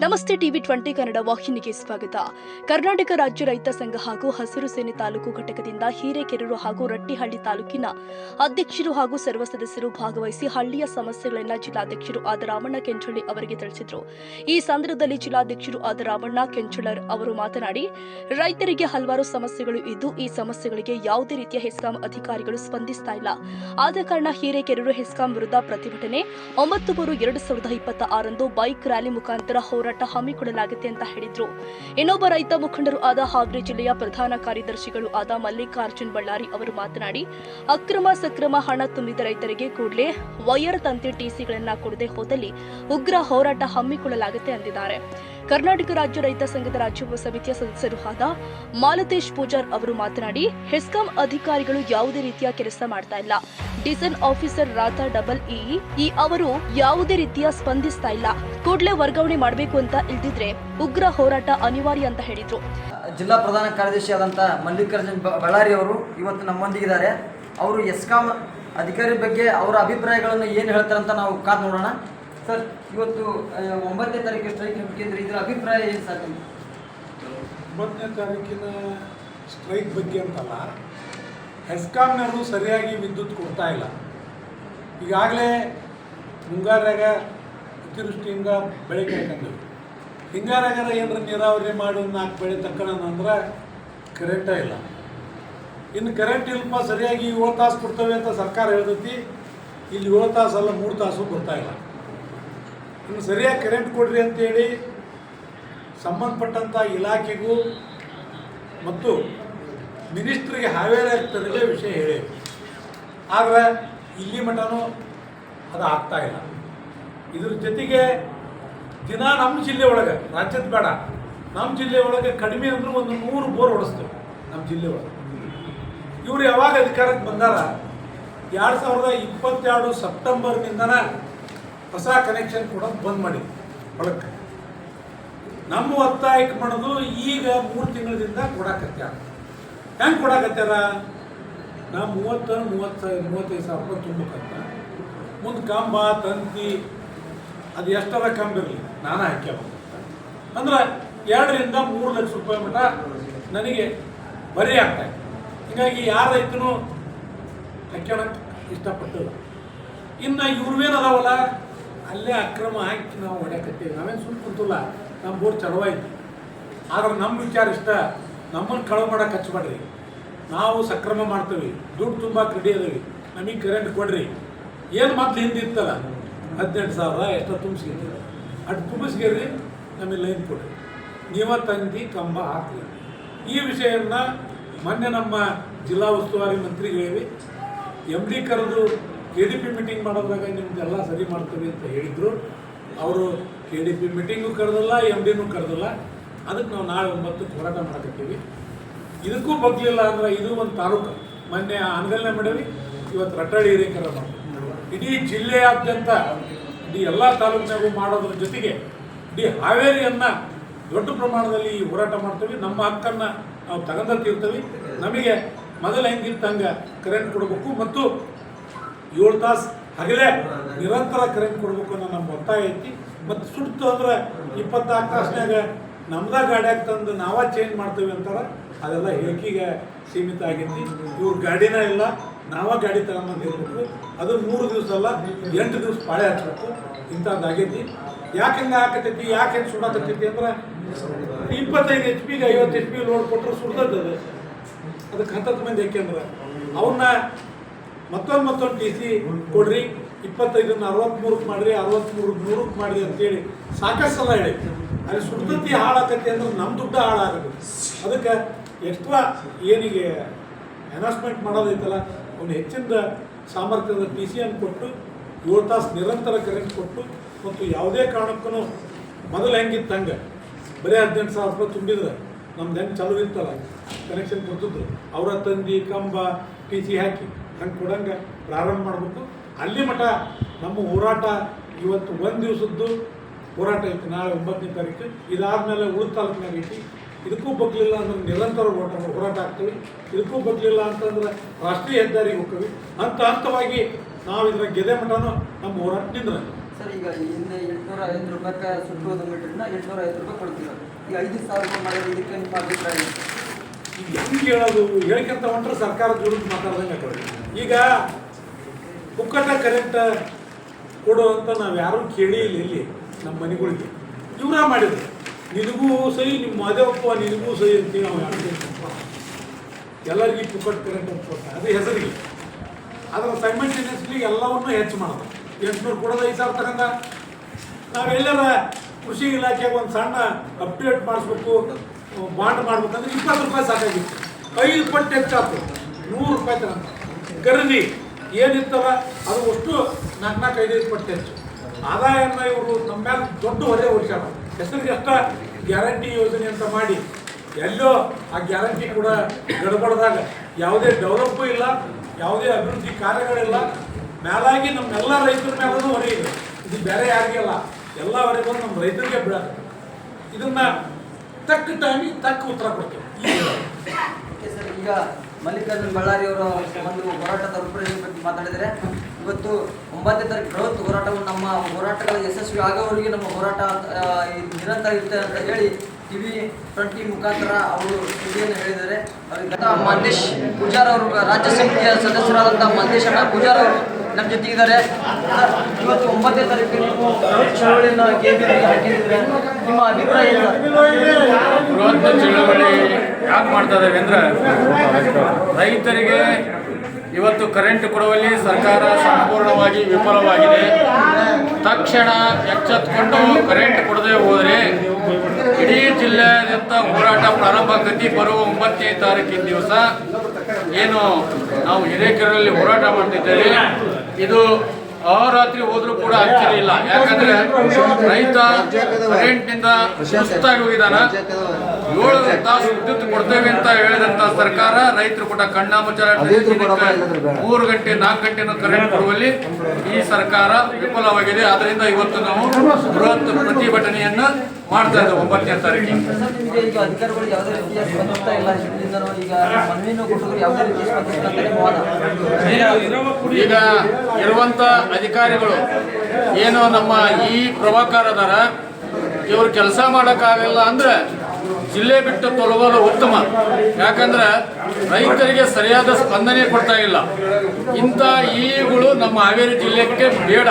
ನಮಸ್ತೆ ಟಿವಿ 20 ಕನ್ನಡ ವಾಹಿನಿಗೆ ಸ್ವಾಗತ. ಕರ್ನಾಟಕ ರಾಜ್ಯ ರೈತ ಸಂಘ ಹಾಗೂ ಹಸಿರು ಸೇನೆ ತಾಲೂಕು ಘಟಕದಿಂದ ಹಿರೇಕೆರೂರು ಹಾಗೂ ರಟ್ಟಿಹಳ್ಳಿ ತಾಲೂಕಿನ ಅಧ್ಯಕ್ಷರು ಹಾಗೂ ಸರ್ವ ಸದಸ್ಯರು ಭಾಗವಹಿಸಿ ಹಳ್ಳಿಯ ಸಮಸ್ಯೆಗಳನ್ನು ಜಿಲ್ಲಾಧ್ಯಕ್ಷರು ಆದ ರಾಮಣ್ಣ ಕೆಂಚಳ್ಳಿ ಅವರಿಗೆ ತಿಳಿಸಿದರು. ಈ ಸಂದರ್ಭದಲ್ಲಿ ಜಿಲ್ಲಾಧ್ಯಕ್ಷರು ಆದ ರಾಮಣ್ಣ ಕೆಂಚಳ್ಳರ್ ಅವರು ಮಾತನಾಡಿ, ರೈತರಿಗೆ ಹಲವಾರು ಸಮಸ್ಯೆಗಳು ಇದ್ದು ಈ ಸಮಸ್ಯೆಗಳಿಗೆ ಯಾವುದೇ ರೀತಿಯ ಹೆಸ್ಕಾಂ ಅಧಿಕಾರಿಗಳು ಸ್ಪಂದಿಸ್ತಾ ಇಲ್ಲ. ಆದ ಕಾರಣ ಹಿರೇಕೆರೂರು ಹೆಸ್ಕಾಂ ವಿರುದ್ಧ ಪ್ರತಿಭಟನೆ 9/3/2026 ಬೈಕ್ ರ್ಯಾಲಿ ಮುಖಾಂತರ ಹೋರಾಟ ಹಮ್ಮಿಕೊಳ್ಳಲಾಗಿದೆ ಅಂತ ಹೇಳಿದ್ರು. ಇನ್ನೊಬ್ಬ ರೈತ ಮುಖಂಡರು ಆದ ಹಾವೇರಿ ಜಿಲ್ಲೆಯ ಪ್ರಧಾನ ಕಾರ್ಯದರ್ಶಿಗಳು ಆದ ಮಲ್ಲಿಕಾರ್ಜುನ್ ಬಳ್ಳಾರಿ ಅವರು ಮಾತನಾಡಿ, ಅಕ್ರಮ ಸಕ್ರಮ ಹಣ ತುಂಬಿದ ರೈತರಿಗೆ ಕೂಡಲೇ ವೈರ್ ತಂತಿ ಟಿಸಿಗಳನ್ನ ಕೊಡದೆ ಹೋದಲ್ಲಿ ಉಗ್ರ ಹೋರಾಟ ಹಮ್ಮಿಕೊಳ್ಳಲಾಗುತ್ತೆ ಎಂದಿದ್ದಾರೆ. ಕರ್ನಾಟಕ ರಾಜ್ಯ ರೈತ ಸಂಘದ ರಾಜ್ಯ ಸಮಿತಿಯ ಸದಸ್ಯರು ಆದ ಮಾಲತೇಶ್ ಪೂಜಾರ್ ಅವರು ಮಾತನಾಡಿ, ಹೆಸ್ಕಾಂ ಅಧಿಕಾರಿಗಳು ಯಾವುದೇ ರೀತಿಯ ಕೆಲಸ ಮಾಡ್ತಾ ಇಲ್ಲ. Diesel officer Radha double E ಅವರು ಯಾವುದೇ ರೀತಿಯ ಸ್ಪಂದಿಸ್ತಾ ಇಲ್ಲ. ಕೂಡಲೇ ವರ್ಗಾವಣೆ ಮಾಡಬೇಕು ಅಂತ ಇಲ್ದಿದ್ರೆ ಉಗ್ರ ಹೋರಾಟ ಅನಿವಾರ್ಯ ಅಂತ ಹೇಳಿದ್ರು. ಜಿಲ್ಲಾ ಪ್ರಧಾನ ಕಾರ್ಯದರ್ಶಿ ಆದಂಥ ಮಲ್ಲಿಕಾರ್ಜುನ್ ಬಳ್ಳಾರಿ ಅವರು ಇವತ್ತು ನಮ್ಮೊಂದಿಗಿದ್ದಾರೆ. ಅವರು ಹೆಸ್ಕಾಂ ಅಧಿಕಾರಿ ಬಗ್ಗೆ ಅವರ ಅಭಿಪ್ರಾಯಗಳನ್ನು ಏನು ಹೇಳ್ತಾರೆ ಅಂತ ನಾವು ಕಾದು ನೋಡೋಣ. ಸರ್, ಇವತ್ತು 9ನೇ ತಾರೀಕು ಸ್ಟ್ರೈಕ್ ಹಮ್ಮಿಕೊಂಡಿದ್ರೆ ಇದರ ಅಭಿಪ್ರಾಯ ಏನು ಸರ್? 9ನೇ ತಾರೀಕಿನ ಸ್ಟ್ರೈಕ್ ಬಗ್ಗೆ ಅಂತಲ್ಲ, ಹೆಸ್ಕಾಂನವರು ಸರಿಯಾಗಿ ವಿದ್ಯುತ್ ಕೊಡ್ತಾ ಇಲ್ಲ. ಈಗಾಗಲೇ ಮುಂಗಾರಾಗ ಅತಿವೃಷ್ಟಿಯಿಂದ ಬೆಳೆ ಕಳ್ಕೊಂಡ್ವಿ. ಹಿಂಗಾರಾಗಾರ ಏನರ ನೀರಾವರಿ ಮಾಡಿ 4 ಬೆಳೆ ತಕ್ಕೊಳ್ಳೋಣ ಕರೆಂಟೇ ಇಲ್ಲ. ಇನ್ನು ಕರೆಂಟ್ ಇಲ್ಪ ಸರಿಯಾಗಿ 7 ತಾಸು ಕೊಡ್ತೇವೆ ಅಂತ ಸರ್ಕಾರ ಹೇಳ್ತೈತಿ. ಇಲ್ಲಿ 7 ತಾಸು ಅಲ್ಲ 3 ತಾಸು ಕೊಡ್ತಾ ಇಲ್ಲ. ಇನ್ನು ಸರಿಯಾಗಿ ಕರೆಂಟ್ ಕೊಡ್ರಿ ಅಂತೇಳಿ ಸಂಬಂಧಪಟ್ಟಂಥ ಇಲಾಖೆಗೂ ಮತ್ತು ಮಿನಿಸ್ಟ್ರಿಗೆ ಹಾವೇರಿ ಆಗ್ತದೆ ವಿಷಯ ಹೇಳಿ, ಆದರೆ ಇಲ್ಲಿ ಮಟನೂ ಅದು ಆಗ್ತಾ ಇಲ್ಲ. ಇದ್ರ ಜೊತೆಗೆ ದಿನ ನಮ್ಮ ಜಿಲ್ಲೆ ಒಳಗೆ, ರಾಜ್ಯದ ಬೇಡ, ನಮ್ಮ ಜಿಲ್ಲೆ ಒಳಗೆ ಕಡಿಮೆ ಅಂದರೂ ಒಂದು 100 ಬೋರ್ ಹೊಡೆಸ್ತೇವೆ ನಮ್ಮ ಜಿಲ್ಲೆ ಒಳಗೆ. ಇವರು ಯಾವಾಗ ಅಧಿಕಾರಕ್ಕೆ ಬಂದಾರ 2022 ಸೆಪ್ಟೆಂಬರ್ನಿಂದನೇ ಹೊಸ ಕನೆಕ್ಷನ್ ಕೊಡೋದು ಬಂದ್ ಮಾಡಿದ್ವಿ ಹೊಳಕ್ಕೆ. ನಮ್ಮ ಒತ್ತಾಯಕ್ಕೆ ಮಾಡೋದು ಈಗ 3 ತಿಂಗಳಿಂದ ಕೊಡಾಕತ್ಯಾರ. ಹೆಂಗೆ ಕೊಡಾಕತ್ಯಾರ? ನಾವು 30-35 ಸಾವಿರ ರೂಪಾಯಿ ತುಂಬಬೇಕಂತ ಮುಂದೆ ಕಂಬ ತಂತಿ ಅದು ಎಷ್ಟರ ಕಂಬ ಇರಲಿ ನಾನು ಹಾಕ್ಯಾಬಂತ ಅಂದ್ರೆ 2-3 ಲಕ್ಷ ರೂಪಾಯಿ ಮಟ್ಟ ನನಗೆ ಬರೀ ಆಗ್ತಾಯಿದೆ. ಹೀಗಾಗಿ ಯಾರ ರೈತನೂ ಹಾಕ್ಯಾಡಕ್ಕೆ ಇಷ್ಟಪಟ್ಟಿಲ್ಲ. ಇನ್ನು ಇವ್ರವೇನದಾವಲ್ಲ ಅಲ್ಲೇ ಅಕ್ರಮ ಹಾಕಿ ನಾವು ಹೊಡ್ಯಾಕತ್ತೀವಿ. ನಾವೇನು ಸುಮ್ಮನೆ ಕುಂತಿಲ್ಲ, ನಮ್ಮ ಬೋರ್ಡ್ ಚಲವಾಯ್ತು. ಆದ್ರೆ ನಮ್ಮ ವಿಚಾರ ಇಷ್ಟ, ನಮ್ಮನ್ನು ಕಳವು ಮಾಡೋಕೆ ಹಚ್ಚಬೇಡ್ರಿ. ನಾವು ಸಕ್ರಮ ಮಾಡ್ತೀವಿ, ದುಡ್ಡು ತುಂಬ ರೆಡಿ ಅದೇವಿ, ನಮಗೆ ಕರೆಂಟ್ ಕೊಡ್ರಿ. ಏನು ಮೊದಲು ಹಿಂದೆ ಇತ್ತಲ್ಲ 18,000 ಎಷ್ಟೋ ತುಂಬಿಸ್ಗಿರಿ, ಅಷ್ಟು ತುಂಬಿಸ್ಗಿರಿ, ನಮಗೆ ಲೈನ್ ಕೊಡ್ರಿ, ನೀವ ತಂದಿ ಕಂಬ ಹಾಕ್ರಿ. ಈ ವಿಷಯವನ್ನು ಮೊನ್ನೆ ನಮ್ಮ ಜಿಲ್ಲಾ ಉಸ್ತುವಾರಿ ಮಂತ್ರಿಗಳಿವೆ MD ಕರೆದು KDP ಮೀಟಿಂಗ್ ಮಾಡೋದ್ರಾಗ ನಿಮ್ದೆಲ್ಲ ಸರಿ ಮಾಡ್ತೀವಿ ಅಂತ ಹೇಳಿದರು. ಅವರು KDP ಮೀಟಿಂಗು ಕರೆದಿಲ್ಲ, MDನೂ ಕರೆದಿಲ್ಲ. ಅದಕ್ಕೆ ನಾವು ನಾಳೆ 9ಕ್ಕೆ ಹೋರಾಟ ಮಾಡಕತ್ತೀವಿ. ಇದಕ್ಕೂ ಬಗ್ಲಿಲ್ಲ ಅಂದ್ರೆ ಇದು ಒಂದು ತಾಲೂಕು. ಮೊನ್ನೆ ಆನಗಲ್ನೇ ಮಾಡೀವಿ, ಇವತ್ತು ರಟ್ಟಳ್ಳಿ ಹಿರೇಕೆರೂರು ಮಾಡ್ತೀವಿ. ಇಡೀ ಜಿಲ್ಲೆಯಾದ್ಯಂತ ಇಡೀ ಎಲ್ಲ ತಾಲೂಕಿನಾಗೂ ಮಾಡೋದ್ರ ಜೊತೆಗೆ ಇಡೀ ಹಾವೇರಿಯನ್ನು ದೊಡ್ಡ ಪ್ರಮಾಣದಲ್ಲಿ ಈ ಹೋರಾಟ ಮಾಡ್ತೀವಿ. ನಮ್ಮ ಹಕ್ಕನ್ನು ನಾವು ತಗೊಂಡಿರ್ತೀವಿ. ನಮಗೆ ಮೊದಲು ಹೆಂಗಿತ್ತು ಹಂಗೆ ಕರೆಂಟ್ ಕೊಡಬೇಕು ಮತ್ತು 7 ತಾಸು ಹಗಲೇ ನಿರಂತರ ಕರೆಂಟ್ ಕೊಡಬೇಕು ಅನ್ನೋ ನಮ್ಮ ಒತ್ತಾಯ ಐತಿ. ಮತ್ತು ಸುಡ್ತು ಅಂದ್ರೆ 24 ತಾಸಿನಾಗ ನಮ್ದ ಗಾಡಿಯಾಗ ತಂದು ನಾವೇ ಚೇಂಜ್ ಮಾಡ್ತೀವಿ ಅಂತಾರೆ. ಅದೆಲ್ಲ ಹೇಳಿಕೆಗೆ ಸೀಮಿತ ಆಗೈತಿ. ಇವ್ರ ಗಾಡಿನ ಇಲ್ಲ, ನಾವೇ ಗಾಡಿ ತಗೊಂಬಂದಿರ್ಬೇಕು. ಅದು 3 ದಿವಸ ಅಲ್ಲ 8 ದಿವಸ ಪಾಳೆ ಹಚ್ಬೇಕು. ಇಂಥದ್ದಾಗೈತಿ. ಯಾಕೆ ಹಂಗೆ ಹಾಕತೈತಿ, ಯಾಕೆ ಹೆಂಗೆ ಸುಡಾಕತ್ತೈತಿ ಅಂದ್ರೆ 25 HP-ಗೆ 50 HP ಲೋಡ್ ಕೊಟ್ಟರು ಸುಡ್ದದ್ದು ಅದಕ್ಕೆ 10 ಮಂದಿ. ಯಾಕೆಂದ್ರೆ ಅವನ್ನ ಮತ್ತೊಂದು TC ಕೊಡ್ರಿ, 25ನ್ನು 63ಕ್ಕೆ ಮಾಡಿರಿ, 63ಕ್ಕೆ 100ಕ್ಕೆ ಮಾಡಿರಿ ಅಂತೇಳಿ ಸಾಕಷ್ಟು ಸಲ ಹೇಳಿ. ಅಲ್ಲಿ ಸುಡ್ತತಿ ಹಾಳಾಕತಿ ಅಂದ್ರೆ ನಮ್ಮ ದುಡ್ಡು ಹಾಳಾಗುತ್ತೆ. ಅದಕ್ಕೆ ಎಕ್ಸ್ಟ್ರಾ ಏನಿಗೆ ಅನೌನ್ಸ್ಮೆಂಟ್ ಮಾಡೋದೈತಲ್ಲ ಅವ್ನು ಹೆಚ್ಚಿನ ಸಾಮರ್ಥ್ಯದ TCಯನ್ನು ಕೊಟ್ಟು 7 ತಾಸು ನಿರಂತರ ಕರೆಂಟ್ ಕೊಟ್ಟು ಮತ್ತು ಯಾವುದೇ ಕಾರಣಕ್ಕೂ ಮೊದಲು ಹೆಂಗಿತ್ತು ಹಂಗೆ ಬರೀ 18,000 ರೂಪಾಯಿ ತುಂಬಿದ್ರೆ ನಮ್ದು ಹೆಂಗೆ ಚಲೋ ಇರ್ತಲ್ಲ ಕನೆಕ್ಷನ್ ಕೊಡ್ತಿದ್ರು. ಅವರ ತಂದಿ ಕಂಬ TC ಹಾಕಿ ಹಂಗೆ ಕೊಡಂಗೆ ಪ್ರಾರಂಭ ಮಾಡಬೇಕು. ಅಲ್ಲಿ ಮಠ ನಮ್ಮ ಹೋರಾಟ ಇವತ್ತು 1 ದಿವಸದ್ದು ಹೋರಾಟ ಐತಿ. ನಾಳೆ 9ನೇ ತಾರೀಕು. ಇದಾದಮೇಲೆ ಉಳಿದ ತಾಲೂಕಿನಾಗ ಐತಿ. ಇದಕ್ಕೂ ಬಗ್ಲಿಲ್ಲ ಅಂದ್ರೆ ನಿರಂತರ ಹೋರಾಟ ಆಗ್ತೀವಿ. ಇದಕ್ಕೂ ಬಗ್ಲಿಲ್ಲ ಅಂತಂದ್ರೆ ರಾಷ್ಟ್ರೀಯ ಹೆದ್ದಾರಿಗೆ ಹೋಗ್ತೀವಿ. ಹಂತವಾಗಿ ನಾವು ಇದರ ಗೆದೆ ಮಠನೂ ನಮ್ಮ ಹೋರಾಟ ನಿಂದ್ರೆ ಸರ್ ಈಗ ಹಿಂದೆ 850 ರೂಪಾಯಿಗೆ ಸುಟ್ಟುವುದು ಮೀಟ್ರಿಂದ 850 ರೂಪಾಯಿ ಕೊಡ್ತೀವಿ. ಈಗ 5,000 ರೂಪಾಯಿ ಮಾಡಿದ್ರೆ ಇದಕ್ಕೆ ನಿಮ್ಮ ಅಭಿಪ್ರಾಯ ಏನು? ಈಗ ಹೆಂಗೆ ಹೇಳೋದು ಹೇಳ್ಕೊಂತ ಹೊಂಟ್ರೆ ಸರ್ಕಾರದ ವಿರುದ್ಧ ಮಾತಾಡ್ದಂಗೆ ಆಗ್ತದೆ. ಈಗ ಪುಕ್ಕಟ ಕರೆಂಟ್ ಕೊಡುವಂತ ನಾವು ಯಾರೂ ಕೇಳಿ ಇಲ್ಲಿ ನಮ್ಮ ಮನೆಗಳಿಗೆ ಇವರ ಮಾಡಿದ್ರು. ನಿನಗೂ ಸಹಿ, ನಿಮ್ಮ ಮಾದೇವಪ್ಪ ನಿನಗೂ ಸಹಿ ಅಂತೀವಿ ನಾವು ಎಲ್ಲರಿಗೂ ಪುಕ್ಕಟ ಕರೆಂಟ್ ಅಂತ ಕೊಡ್ತಾರೆ, ಅದು ಹೆಸರಿಗೆ. ಅದರ ಸೈಮಲ್ಟೇನಿಯಸ್ಲಿ ಎಲ್ಲವನ್ನೂ ಹೆಚ್ಚು ಮಾಡೋದು. 800 ಕೊಡೋದು 5,000 ತಗೊಂಡ ನಾವೆಲ್ಲರ ಕೃಷಿ ಇಲಾಖೆಗೆ ಒಂದು ಸಣ್ಣ ಅಪ್ಡೇಟ್ ಮಾಡಿಸ್ಬೇಕು, ಬಾಂಡ್ ಮಾಡ್ಬೇಕಂದ್ರೆ 20 ರೂಪಾಯಿ ಸಾಕಾಗಿತ್ತು. 5 ಪಟ್ಟು ಹೆಚ್ಚಾಗ್ತದೆ, 100 ರೂಪಾಯಿ ತಗೊಂಡ ಖರೀದಿ ಏನಿರ್ತವ ಅದು ಅಷ್ಟು 4-5 ಪಟ್ಟು ಹೆಚ್ಚು ಆದಾಯನ ಇವರು ನಮ್ಮ ಮೇಲೆ ದೊಡ್ಡ ಹೊರೆ ಹೊರಿಸ್ಯಾರ. ಹೆಸರಿಗೆ ಅಷ್ಟ ಗ್ಯಾರಂಟಿ ಯೋಜನೆ ಅಂತ ಮಾಡಿ ಎಲ್ಲೋ ಆ ಗ್ಯಾರಂಟಿ ಕೂಡ ಗಡಬಡದಾಗ ಯಾವುದೇ ಡೆವಲಪ್ಪು ಇಲ್ಲ, ಯಾವುದೇ ಅಭಿವೃದ್ಧಿ ಕಾರ್ಯಗಳಿಲ್ಲ. ಮೇಲಾಗಿ ನಮ್ಮೆಲ್ಲ ರೈತರ ಮೇಲೂ ಹೊರೆ ಇದೆ. ಇದು ಬೇರೆ ಯಾರಿಗೆ ಅಲ್ಲ, ಎಲ್ಲ ಹೊರೆ ಬಂದು ನಮ್ಮ ರೈತರಿಗೆ ಬೀಳತ್ತೆ. ಇದನ್ನ ತಕ್ಕ ಟೈಮಿಗೆ ತಕ್ಕ ಉತ್ತರ ಕೊಡ್ತೇವೆ. ಸರ್, ಈಗ ಮಲ್ಲಿಕಾರ್ಜುನ್ ಬಳ್ಳಾರಿ ಅವರ ಒಂದು ಹೋರಾಟದ ರೂಪರೇಷೆ ಬಗ್ಗೆ ಮಾತಾಡಿದರೆ, ಇವತ್ತು 9ನೇ ತಾರೀಕು ಬೃಹತ್ ಹೋರಾಟವು ನಮ್ಮ ಹೋರಾಟಗಳ ಯಶಸ್ವಿ ಆಗೋವರೆಗೆ ನಮ್ಮ ಹೋರಾಟ ನಿರಂತರ ಇರುತ್ತೆ ಅಂತ ಹೇಳಿ TV20 ಮುಖಾಂತರ ಅವರು ಸುದ್ದಿಯನ್ನು ಹೇಳಿದ್ದಾರೆ. ಅವರಿಗೆ ಮಂದೇಶ್ ಪೂಜಾರ್ ಅವರು, ರಾಜ್ಯ ಸಮಿತಿಯ ಸದಸ್ಯರಾದಂಥ ಮಂದೇಶ್ ಅಣ್ಣ ಪೂಜಾರ್ ಅವರು ನಮ್ಮ ಜೊತೆಗಿದ್ದಾರೆ. ಇವತ್ತು 9ನೇ ತಾರೀಕು ನೀವು ಬೃಹತ್ ಚಳವಳಿಯನ್ನು ಹಾಕಿದ್ರೆ ನಿಮ್ಮ ಅಭಿಪ್ರಾಯ ಏನು? ಬೃಹತ್ ಚಳವಳಿ ಯಾಕೆ ಮಾಡ್ತಾ ಇದ್ದೇವೆ ಅಂದರೆ, ರೈತರಿಗೆ ಇವತ್ತು ಕರೆಂಟ್ ಕೊಡುವಲ್ಲಿ ಸರ್ಕಾರ ಸಂಪೂರ್ಣವಾಗಿ ವಿಫಲವಾಗಿದೆ. ತಕ್ಷಣ ಎಚ್ಚೆತ್ತುಕೊಂಡು ಕರೆಂಟ್ ಕೊಡದೆ ಹೋದರೆ ಇಡೀ ಜಿಲ್ಲೆಯಾದ್ಯಂತ ಹೋರಾಟ ಪ್ರಾರಂಭ ಆಗತಿ. ಬರುವ 9ನೇ ತಾರೀಕಿನ ದಿವಸ ಏನು ನಾವು ಹಿರೇಕೆರೆಯಲ್ಲಿ ಹೋರಾಟ ಮಾಡ್ತಿದ್ದೇವೆ, ಇದು ಅಹೋರಾತ್ರಿ ಹೋದ್ರೂ ಕೂಡ ಆಶ್ಚರ್ಯ ಇಲ್ಲ. ಯಾಕಂದ್ರೆ ರೈತ ಕರೆಂಟ್ನಿಂದ ಸುಸ್ತಾಗಿ ಹೋಗಿದ್ದಾನ. 7 ತಾಸು ವಿದ್ಯುತ್ ಕೊಡ್ತೇವೆ ಅಂತ ಹೇಳಿದಂತ ಸರ್ಕಾರ ರೈತರು ಕೂಡ ಕಣ್ಣಾಮುಚ್ಚಾಲೆ 3 ಗಂಟೆ 4 ಗಂಟೆನೂ ಕರೆಂಟ್ ಕೊಡುವಲ್ಲಿ ಈ ಸರ್ಕಾರ ವಿಫಲವಾಗಿದೆ. ಆದ್ದರಿಂದ ಇವತ್ತು ನಾವು ಬೃಹತ್ ಪ್ರತಿಭಟನೆಯನ್ನ ಮಾಡ್ತಾ ಇದ್ದೇವೆ 9ನೇ ತಾರೀಕಿಗೆ. ಈಗ ಅಧಿಕಾರಿಗಳು ಯಾವುದೇ ರೀತಿಯ ಸ್ಪಂದಿಸ್ತಾ ಇಲ್ಲ, ಈಗ ಮನವಿಯನ್ನು ಕೊಟ್ಟರು ಯಾವುದೇ ರೀತಿಯ ಈಗ ಇರುವಂತ ಅಧಿಕಾರಿಗಳು ಏನು ನಮ್ಮ ಈ ಪ್ರಭಾಕರದಾರ, ಇವರು ಕೆಲಸ ಮಾಡೋಕ್ಕಾಗಲ್ಲ ಅಂದ್ರೆ ಜಿಲ್ಲೆ ಬಿಟ್ಟು ತೊಲಗೋದು ಉತ್ತಮ. ಯಾಕಂದ್ರೆ ರೈತರಿಗೆ ಸರಿಯಾದ ಸ್ಪಂದನೆ ಕೊಡ್ತಾ ಇಲ್ಲ. ಇಂಥ ಈಗಳು ನಮ್ಮ ಹಾವೇರಿ ಜಿಲ್ಲೆಗೆ ಬೇಡ.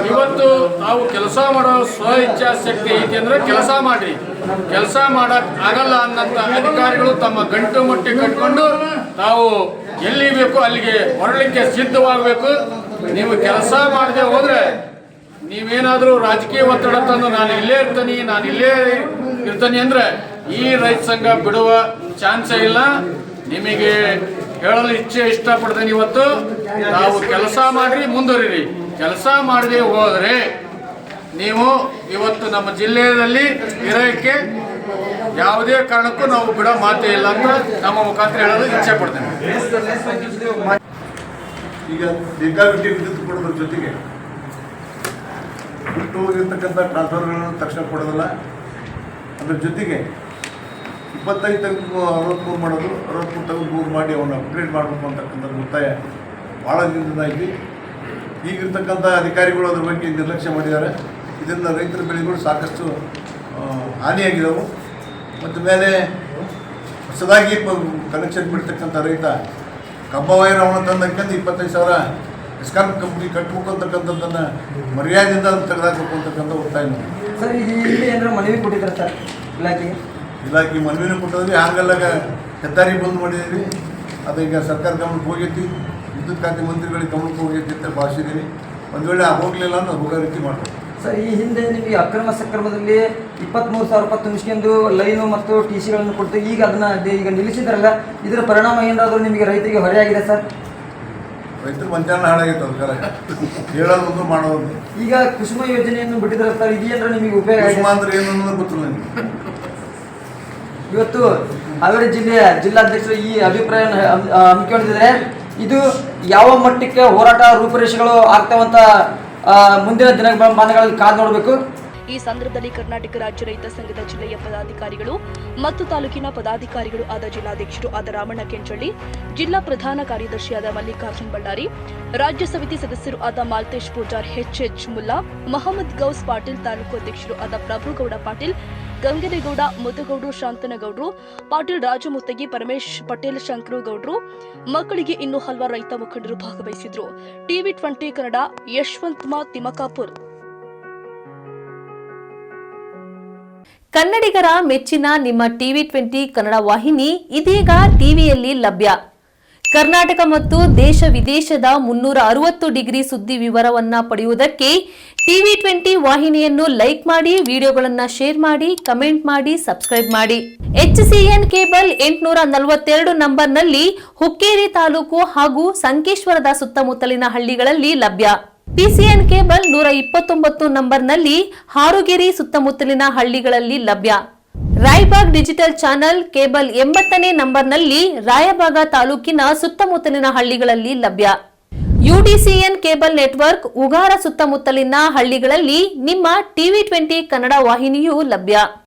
ಇವತ್ತು ನಾವು ಕೆಲಸ ಮಾಡೋ ಸ್ವ ಇಚ್ಛಾಶಕ್ತಿ ಐತಿ ಅಂದ್ರೆ ಕೆಲಸ ಮಾಡ್ರಿ, ಕೆಲಸ ಮಾಡಕ್ ಆಗಲ್ಲ ಅನ್ನಂತ ಅಧಿಕಾರಿಗಳು ತಮ್ಮ ಗಂಟು ಮುಟ್ಟಿ ಕಟ್ಕೊಂಡು ತಾವು ಎಲ್ಲಿ ಬೇಕು ಅಲ್ಲಿಗೆ ಹೊರಲಿಕ್ಕೆ ಸಿದ್ಧವಾಗಬೇಕು. ನೀವು ಕೆಲಸ ಮಾಡದೆ ಹೋದ್ರೆ ನೀವೇನಾದರೂ ರಾಜಕೀಯ ಒತ್ತಡ ತಂದು ನಾನು ಇಲ್ಲೇ ಇರ್ತೀನಿ ಅಂದ್ರೆ ಈ ರೈತ ಸಂಘ ಬಿಡುವ ಚಾನ್ಸೇ ಇಲ್ಲ. ನಿಮಗೆ ಹೇಳಲು ಇಷ್ಟಪಡ್ತೇನೆ. ಇವತ್ತು ನಾವು ಕೆಲಸ ಮಾಡ್ರಿ, ಮುಂದುವರಿರಿ. ಕೆಲಸ ಮಾಡದೆ ಹೋದರೆ ನೀವು ಇವತ್ತು ನಮ್ಮ ಜಿಲ್ಲೆಯಲ್ಲಿ ಇರೋಕ್ಕೆ ಯಾವುದೇ ಕಾರಣಕ್ಕೂ ನಾವು ಬಿಡೋ ಮಾತೇ ಇಲ್ಲ ಅಂತ ನಮ್ಮ ಮುಖಾಂತರ ಹೇಳಲು ಇಚ್ಛೆ ಪಡ್ತೇನೆ. ಈಗ ಬೇಕಾಬಿಟ್ಟಿ ವಿದ್ಯುತ್ ಕೊಡೋದ್ರ ಜೊತೆಗೆ ಬಿಟ್ಟು ಹೋಗಿರ್ತಕ್ಕಂಥ ಟ್ರಾನ್ಸ್ಫರ್ಗಳನ್ನು ತಕ್ಷಣ ಕೊಡೋದಿಲ್ಲ. ಅದ್ರ ಜೊತೆಗೆ 25 ತೆಗೆದು 63 ಮಾಡೋದು, 63 ತೆಗೆದು 3 ಮಾಡಿ ಅವನ್ನ ಅಪ್ಗ್ರೇಡ್ ಮಾಡಬೇಕು ಅಂತಕ್ಕಂಥ ಒತ್ತಾಯ ಭಾಳ ದಿನದಿಂದ ಐತಿ. ಈಗಿರ್ತಕ್ಕಂಥ ಅಧಿಕಾರಿಗಳು ಅದ್ರ ಬಗ್ಗೆ ನಿರ್ಲಕ್ಷ್ಯ ಮಾಡಿದ್ದಾರೆ. ಇದರಿಂದ ರೈತರ ಬೆಳೆಗಳು ಸಾಕಷ್ಟು ಹಾನಿಯಾಗಿದ್ದವು. ಮತ್ತು ಮೇಲೆ ಹೊಸದಾಗಿ ಕನೆಕ್ಷನ್ ಬಿಡ್ತಕ್ಕಂಥ ರೈತ ಕಬ್ಬ ವೈರ್ ಅವನ ತಂದಕ್ಕಂತ 25,000 ಎಸ್ಕಾನ್ ಕಂಪ್ನಿ ಕಟ್ಟಬೇಕು ಅಂತಕ್ಕಂಥದ್ದನ್ನು ಮರ್ಯಾದೆಯಿಂದ ತೆಗೆದಾಕಬೇಕು ಅಂತಕ್ಕಂಥ ಒತ್ತಾಯ. ಸರ್, ಇಲ್ಲಿ ಏನಾದ್ರು ಮನವಿ ಕೊಟ್ಟಿದ್ದಾರೆ ಸರ್ ಇಲಾಖೆ ಮನವಿನೂ ಕೊಟ್ಟಿದ್ವಿ. ಹಾಗೆಲ್ಲ ಹೆದ್ದಾರಿ ಬಂದ್ ಮಾಡಿದ್ದೀವಿ. ಅದು ಈಗ ಸರ್ಕಾರ ಗಮನಕ್ಕೆ ಹೋಗೈತಿ, ವಿದ್ಯುತ್ ಖಾತೆ ಮಂತ್ರಿಗಳಿಗೆ ಗಮನಕ್ಕೆ ಹೋಗೈತಿ ಅಂತ ಭಾಷಿದ್ದೀವಿ. ಒಂದು ವೇಳೆ ಹೋಗಲಿಲ್ಲ ಅಂದ್ರೆ ಹೋಗೋ ರೀತಿ ಮಾಡ್ತೀವಿ. ಸರ್, ಈ ಹಿಂದೆ ನಿಮಗೆ ಅಕ್ರಮ ಸಕ್ರಮದಲ್ಲಿ 23,000 ರೂಪಾಯಿ ತುಂಬಿಸ್ಕೊಂಡು ಲೈನು ಮತ್ತು ಟಿ ಸಿಗಳನ್ನು ಕೊಡ್ತೀವಿ. ಈಗ ಅದನ್ನ ಈಗ ನಿಲ್ಲಿಸಿದ್ರಲ್ಲ, ಇದರ ಪರಿಣಾಮ ಏನಾದರೂ ನಿಮಗೆ ರೈತರಿಗೆ ಹೊರೆಯಾಗಿದೆ ಸರ್? ರೈತರು ಮಂಚಾನ ಹಾಳಾಗೈತೆ ಅದಕ್ಕಾರ ಹೇಳೋದೊಂದು ಮಾಡೋದು. ಈಗ ಕುಸುಮ ಯೋಜನೆಯನ್ನು ಬಿಟ್ಟಿದ್ರೆ ಸರ್, ಇದೇನಾರ ನಿಮಗೆ ಉಪಯೋಗ ಕುಸುಮ ಅಂದ್ರೆ ಏನು ಅನ್ನೋದು ಗೊತ್ತಿಲ್ಲ ನನಗೆ. ಇವತ್ತು ಹಾವೇರಿ ಜಿಲ್ಲೆಯ ಜಿಲ್ಲಾಧ್ಯಕ್ಷರು ಈ ಅಭಿಪ್ರಾಯ ಹಮ್ಮಿಕೊಂಡಿದ್ದಾರೆ. ಇದು ಯಾವ ಮಟ್ಟಕ್ಕೆ ಹೋರಾಟ ರೂಪುರೇಷೆಗಳು ಆಗ್ತಾವಂತ ಮುಂದಿನ ದಿನಮಾನಗಳಲ್ಲಿ ಕಾದು ನೋಡಬೇಕು. ಈ ಸಂದರ್ಭದಲ್ಲಿ ಕರ್ನಾಟಕ ರಾಜ್ಯ ರೈತ ಸಂಘದ ಜಿಲ್ಲೆಯ ಪದಾಧಿಕಾರಿಗಳು ಮತ್ತು ತಾಲೂಕಿನ ಪದಾಧಿಕಾರಿಗಳು ಆದ ಜಿಲ್ಲಾಧ್ಯಕ್ಷರು ಆದ ರಾಮಣ್ಣ ಕೆಂಚಳ್ಳಿ, ಜಿಲ್ಲಾ ಪ್ರಧಾನ ಕಾರ್ಯದರ್ಶಿಯಾದ ಮಲ್ಲಿಕಾರ್ಜುನ್ ಬಳ್ಳಾರಿ, ರಾಜ್ಯ ಸಮಿತಿ ಸದಸ್ಯರು ಆದ ಮಾಲ್ತೇಶ್ ಪೂಜಾರ್, ಎಚ್ ಮುಲ್ಲಾ, ಮಹಮ್ಮದ್ ಗೌಸ್ ಪಾಟೀಲ್, ತಾಲೂಕು ಅಧ್ಯಕ್ಷರು ಆದ ಪ್ರಭುಗೌಡ ಪಾಟೀಲ್, ಗಂಗೇಗೌಡ, ಮುದ್ದಗೌಡರು, ಶಾಂತನಗೌಡರು, ಪಾಟೀಲ್ ರಾಜಮುತ್ತಗಿ, ಪರಮೇಶ್ ಪಟೇಲ್, ಶಂಕರಗೌಡರು, ಮಕ್ಕಳಿಗೆ ಇನ್ನೂ ಹಲವಾರು ರೈತ ಮುಖಂಡರು ಭಾಗವಹಿಸಿದ್ರು. TV20 ಕನ್ನಡ, ಯಶವಂತ್ ತಿಮಕಾಪುರ್. ಕನ್ನಡಿಗರ ಮೆಚ್ಚಿನ ನಿಮ್ಮ TV20 ಕನ್ನಡ ವಾಹಿನಿ ಇದೀಗ ಟಿವಿಯಲ್ಲಿ ಲಭ್ಯ. ಕರ್ನಾಟಕ ಮತ್ತು ದೇಶ ವಿದೇಶದ 360 ಡಿಗ್ರಿ ಸುದ್ದಿ ವಿವರವನ್ನ ಪಡೆಯುವುದಕ್ಕೆ TV20 ವಾಹಿನಿಯನ್ನು ಲೈಕ್ ಮಾಡಿ, ವಿಡಿಯೋಗಳನ್ನು ಶೇರ್ ಮಾಡಿ, ಕಮೆಂಟ್ ಮಾಡಿ, ಸಬ್ಸ್ಕ್ರೈಬ್ ಮಾಡಿ. HCN ಕೇಬಲ್ 842 ನಂಬರ್ನಲ್ಲಿ ಹುಕ್ಕೇರಿ ತಾಲೂಕು ಹಾಗೂ ಸಂಕೇಶ್ವರದ ಸುತ್ತಮುತ್ತಲಿನ ಹಳ್ಳಿಗಳಲ್ಲಿ ಲಭ್ಯ. PCN ಕೇಬಲ್ 129 ನಂಬರ್ನಲ್ಲಿ ಹಾರುಗೆರೆ ಸುತ್ತಮುತ್ತಲಿನ ಹಳ್ಳಿಗಳಲ್ಲಿ ಲಭ್ಯ. ರಾಯಬಾಗ್ ಡಿಜಿಟಲ್ ಚಾನೆಲ್ ಕೇಬಲ್ 80ನೇ ನಂಬರ್ನಲ್ಲಿ ರಾಯಬಾಗ ತಾಲೂಕಿನ ಸುತ್ತಮುತ್ತಲಿನ ಹಳ್ಳಿಗಳಲ್ಲಿ ಲಭ್ಯ. UDCN ಕೇಬಲ್ ನೆಟ್ವರ್ಕ್ ಉಗಾರ ಸುತ್ತಮುತ್ತಲಿನ ಹಳ್ಳಿಗಳಲ್ಲಿ ನಿಮ್ಮ TV20 ಕನ್ನಡ ವಾಹಿನಿಯೂ ಲಭ್ಯ.